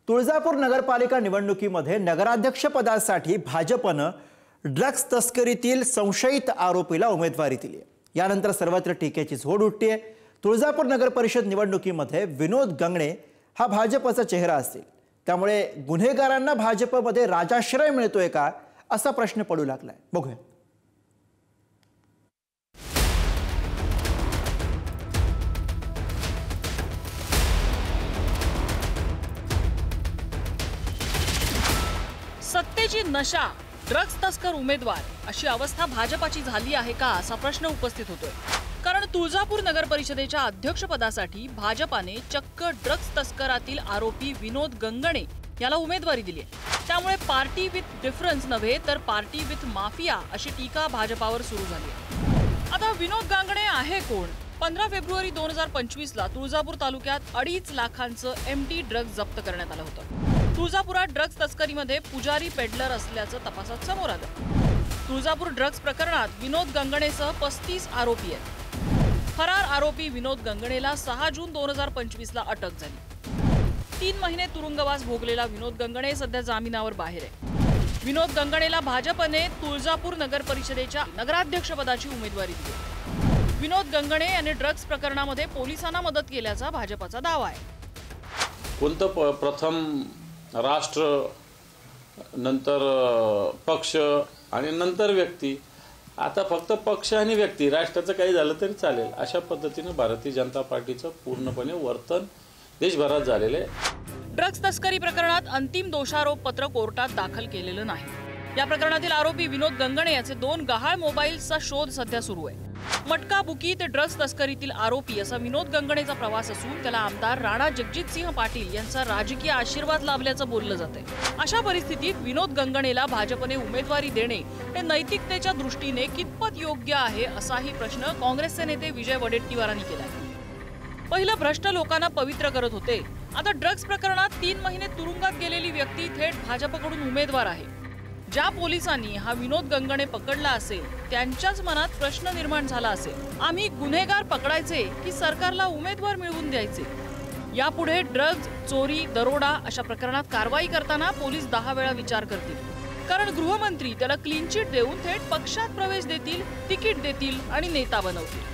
तुळजापूर नगरपालिका निवडणुकीमध्ये नगराध्यक्ष पदासाठी भाजपने ड्रग्स तस्करीतील संशयित आरोपीला उमेदवारी दिली आहे। यानंतर सर्वत्र टीकेची झोड उठते। तुळजापूर नगर परिषद निवडणुकीमध्ये विनोद गंगणे हा भाजपचा चेहरा असेल, त्यामुळे गुन्हेगारांना भाजपमध्ये राजाश्रय मिळतोय का असा प्रश्न पडू लागलाय। बघूया। सत्तेची नशा, ड्रग्स तस्कर उमेदवार अशी अवस्था भाजपाची झाली आहे का असा प्रश्न उपस्थित होतोय। कारण तुळजापूर नगर परिषदेच्या अध्यक्षपदासाठी भाजपाने चक्क ड्रग्स तस्करातील आरोपी विनोद गंगणे याला उमेदवारी दिली आहे। त्यामुळे पार्टी विथ डिफरन्स नव्हे तर पार्टी विथ माफिया अशी टीका भाजपावर सुरू झाली आहे। आता विनोद गंगणे आहे कोण? 15 फेब्रुवारी 2025 ला तुळजापूर तालुक्यात 2.5 लाखांचं एमटी ड्रग्ज जप्त करण्यात आलं होतं। तुळजापुरात ड्रग्स तस्करीमध्ये पुजारी पेडलर असल्याचं तपासात समोर आलं। तुळजापूर ड्रग्स प्रकरणात विनोद गंगणेसह 35 आरोपी आहेत। फरार आरोपी विनोद गंगणेला 6 जून 2025 ला अटक झाली। 3 महिने तुरुंगवास भोगलेला विनोद गंगणे सध्या जामिनावर बाहेर आहे। विनोद गंगणेला भाजपने तुळजापूर नगर परिषदेच्या नगराध्यक्षपदाची उमेदवारी दिली। विनोद गंगणे यांनी ड्रग्स प्रकरणामध्ये पोलिसांना मदत केल्याचा भाजपचा दावा आहे। कोणतं प्रथम राष्ट्र, नंतर पक्ष आणि नंतर व्यक्ती, आता फक्त पक्ष आणि व्यक्ती, राष्ट्राचं काही झालं तरी चालेल अशा पद्धतीने भारतीय जनता पार्टीचं पूर्णपणे वर्तन देशभरात झालेलं आहे। ड्रग्स तस्करी प्रकरणात अंतिम दोषारोप पत्र कोर्टात दाखल केलेलं नाही। या प्रकरणातील आरोपी विनोद गंगणे याचे 2 गहाळ मोबाईल्सचा शोध सध्या सुरू आहे। मटका बुकी ते ड्रग्स तस्करीतील आरोपी असा विनोद गंगणेचा प्रवास असून त्याला आमदार राणा जगजितसिंह पाटील यांचा राजकीय आशीर्वाद लाभल्याचं बोललं जातंय। अशा परिस्थितीत विनोद गंगणेला भाजपने उमेदवारी देणे हे नैतिकतेच्या दृष्टीने कितपत योग्य आहे असाही प्रश्न काँग्रेसचे नेते विजय वडेट्टीवारांनी केलाय। पहिलं भ्रष्ट लोकांना पवित्र करत होते, आता ड्रग्स प्रकरणात 3 महिने तुरुंगात गेलेली व्यक्ती थेट भाजपकडून उमेदवार आहे। ज्या पोलिसांनी हा विनोद गंगणे पकडला असेल त्यांच्याच मनात प्रश्न निर्माण झाला असेल, आम्ही गुन्हेगार पकडायचे की सरकारला उमेदवार मिळवून द्यायचे? यापुढे ड्रग्ज, चोरी, दरोडा अशा प्रकरणात कारवाई करताना पोलीस 10 वेळा विचार करतील, कारण गृहमंत्री त्याला क्लीन चिट देऊन थेट पक्षात प्रवेश देतील, तिकीट देतील आणि नेता बनवतील।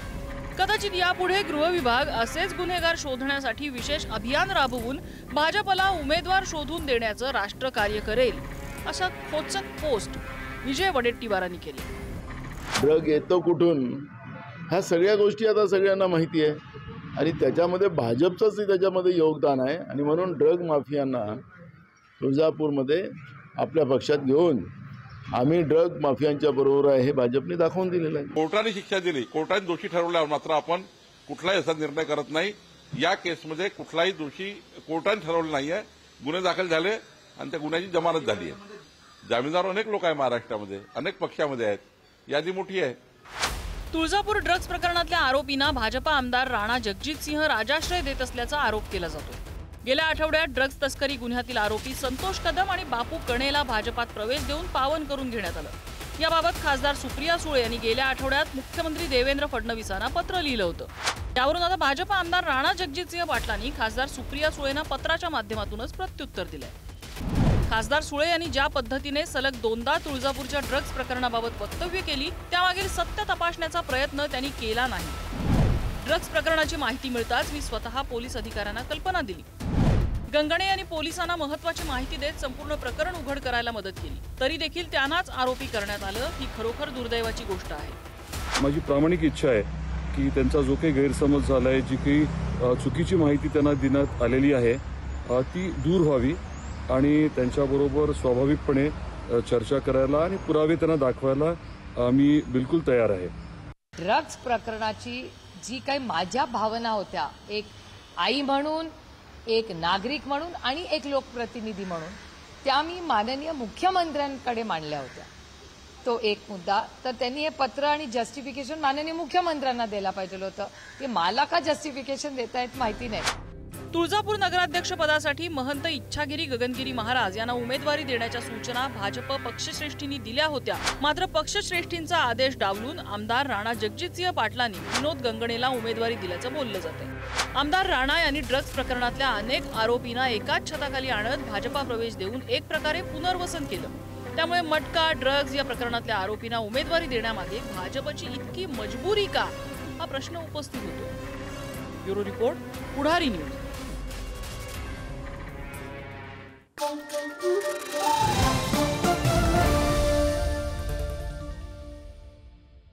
कदाचित यापुढे गृह विभाग असेच गुन्हेगार शोधण्यासाठी विशेष अभियान राबवून भाजपला उमेदवार शोधून देण्याचं राष्ट्रकार्य करेल अशा खोचक पोस्ट विजय वडेट्टीवारांनी केली। ड्रग येतो कुठून ह्या सगळ्या गोष्टी आता सगळ्यांना माहिती आहे आणि त्याच्यामध्ये भाजपचंच त्याच्यामध्ये योगदान आहे आणि म्हणून ड्रग माफियांना तुळजापूरमध्ये आपल्या पक्षात घेऊन आम्ही ड्रग माफियांच्या बरोबर आहे हे भाजपने दाखवून दिलेलं आहे। कोर्टाने शिक्षा दिली, कोर्टाने दोषी ठरवल्यावर मात्र आपण कुठलाही असा निर्णय करत नाही। या केसमध्ये कुठलाही दोषी कोर्टाने ठरवलं नाही आहे। गुन्हे दाखल झाले आणि त्या गुन्ह्याची जमानत झाली आहे। जामीनदार अनेक लोक आहे महाराष्ट्रामध्ये, अनेक पक्षामध्ये आहेत, यादी मोठी आहे। तुळजापूर ड्रग्स प्रकरणातल्या आरोपींना भाजपा आमदार राणा जगजितसिंह राजाश्रय देत असल्याचा आरोप केला जातो। गेल्या आठवड्यात ड्रग्स तस्करी गुन्ह्यातील आरोपी संतोष कदम आणि बापू कणेला भाजपात प्रवेश देऊन पावन करून घेण्यात आलं। याबाबत खासदार सुप्रिया सुळे यांनी गेल्या आठवड्यात मुख्यमंत्री देवेंद्र फडणवीसांना पत्र लिहिलं होतं। त्यावरून आता भाजपा आमदार राणा जगजितसिंह पाटलांनी खासदार सुप्रिया सुळेंना पत्राच्या माध्यमातूनच प्रत्युत्तर दिलंय। खासदार सुळे यांनी ज्या पद्धतीने सलग 2दा तुळजापूरच्या ड्रग्स प्रकरणाबाबत वक्तव्य केली त्यामागील सत्य तपासण्याचा प्रयत्न त्यांनी केला नाही। ड्रग्स प्रकरणाची माहिती मिळताच मी स्वतः पोलीस अधिकाऱ्यांना कल्पना दिली। गंगणे यांनी पोलिसांना महत्त्वाची माहिती देत संपूर्ण प्रकरण उघड करायला मदत केली, तरी देखील त्यांनाच आरोपी करण्यात आलं ही खरोखर दुर्दैवाची गोष्ट आहे। माझी प्रामाणिक इच्छा आहे की त्यांचा जो काही गैरसमज झालाय, जी काही चुकीची माहिती त्यांना देण्यात आलेली आहे ती दूर व्हावी आणि त्यांच्याबरोबर स्वाभाविकपणे चर्चा करायला आणि पुरावे त्यांना दाखवायला मी बिलकुल तयार आहे। ड्रग्स प्रकरणाची जी काही माझ्या भावना होत्या, एक आई म्हणून, एक नागरिक म्हणून आणि एक लोकप्रतिनिधी म्हणून, त्या मी माननीय मुख्यमंत्र्यांकडे मांडल्या होत्या। तो एक मुद्दा, तर त्यांनी हे पत्र आणि जस्टिफिकेशन माननीय मुख्यमंत्र्यांना द्यायला पाहिजे होतं। ते मला का जस्टिफिकेशन देतायत माहिती नाही। तुळजापूर नगराध्यक्ष पदासाठी महंत इच्छागिरी गगनगिरी महाराज यांना उमेदवारी देण्याच्या सूचना भाजप पक्षश्रेष्ठींनी दिल्या होत्या, मात्र पक्षश्रेष्ठींचा आदेश डावलून आमदार राणा जगजितसिंह पाटलांनी विनोद गंगणेला उमेदवारी दिल्याचं बोललं जातंय। आमदार राणा यांनी ड्रग्ज प्रकरणातल्या अनेक आरोपींना एकाच छताखाली आणत भाजपा प्रवेश देऊन एक प्रकारे पुनर्वसन केलं। त्यामुळे मटका ड्रग्ज या प्रकरणातल्या आरोपींना उमेदवारी देण्यामागे भाजपची इतकी मजबुरी का हा प्रश्न उपस्थित होतो। ब्युरो रिपोर्ट, पुढारी न्यूज।